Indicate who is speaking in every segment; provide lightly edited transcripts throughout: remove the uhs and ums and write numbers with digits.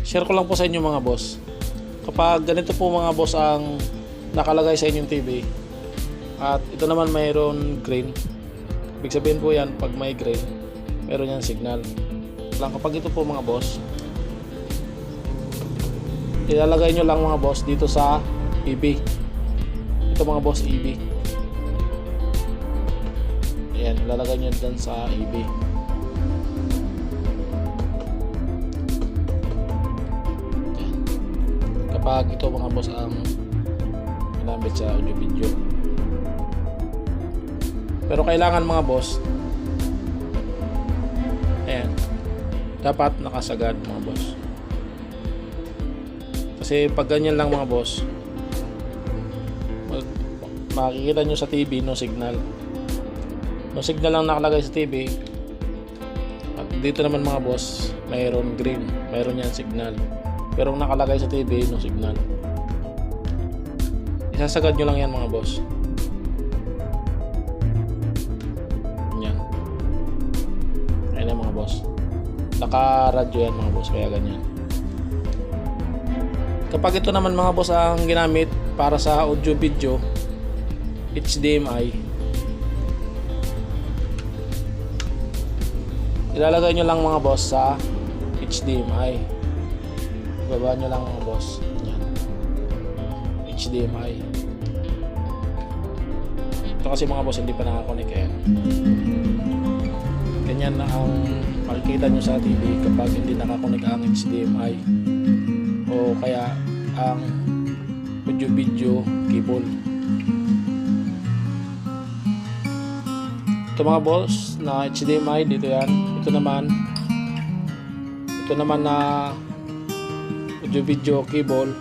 Speaker 1: Share ko lang po sa inyo mga boss. Kapag ganito po mga boss ang nakalagay sa inyong TV at ito naman mayroon green, ibig sabihin po yan pag may green mayroon yan signal lang. Kapag ito po mga boss, ilalagay nyo lang mga boss dito sa EB. Ito mga boss, EB. Ayan, ilalagay nyo dyan sa EB. Kapag ito mga boss ang ginamit sa audio video. Pero kailangan mga boss, ayan, dapat nakasagad mga boss. Kasi pag ganyan lang mga boss, makikita nyo sa TV no signal. No signal lang nakalagay sa TV. At dito naman mga boss, mayroon green, mayroon yan signal. Pero kung nakalagay sa TV, no signal. Isasagad nyo lang yan mga boss. Yan. Ayan yan mga boss. Naka-radyo yan mga boss, kaya ganyan. Kapag ito naman mga boss ang ginamit para sa audio video, HDMI, ilalagay nyo lang mga boss sa HDMI. Ibaba nyo lang mga boss. Yan. HDMI. Ito kasi mga boss hindi pa nakakonek yan. Ganyan na ang makikita nyo sa TV kapag hindi nakakonek ang HDMI o kaya ang audio video cable. Ito mga boss na HDMI, dito yan. Ito naman na audio video cable.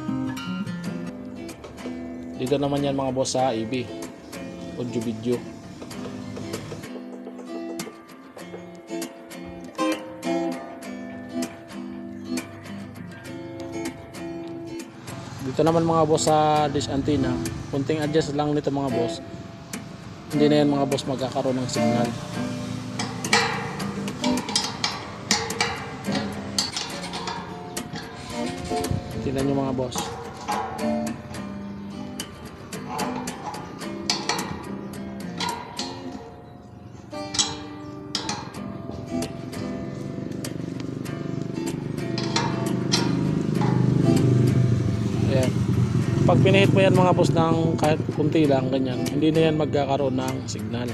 Speaker 1: Dito naman yan mga boss sa EB, audio video. Dito naman mga boss sa dish antenna, kunting adjust lang nito mga boss, hindi na yan mga boss magkakaroon ng signal. Tingnan nyo mga boss. Ayan. Pag pinihit mo yan mga boss ng kahit kunti lang ganyan, hindi na yan magkakaroon ng signal.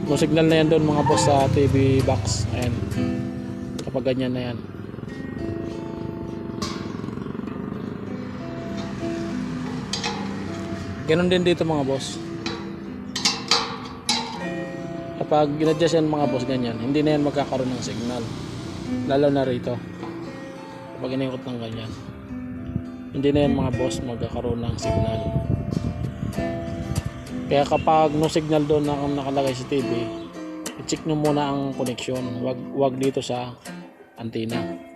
Speaker 1: No signal na yan doon mga boss sa TV box. Ayan. Kapag ganyan na yan. Ganon din dito mga boss. Kapag ginadjust yan mga boss ganyan, hindi na yan magkakaroon ng signal. Lalo na rito. Kapag inikot ng ganyan, hindi na yan mga boss magkakaroon ng signal. Kaya kapag no signal doon na nakalagay sa TV, i-check nyo muna ang connection. Wag dito sa antenna.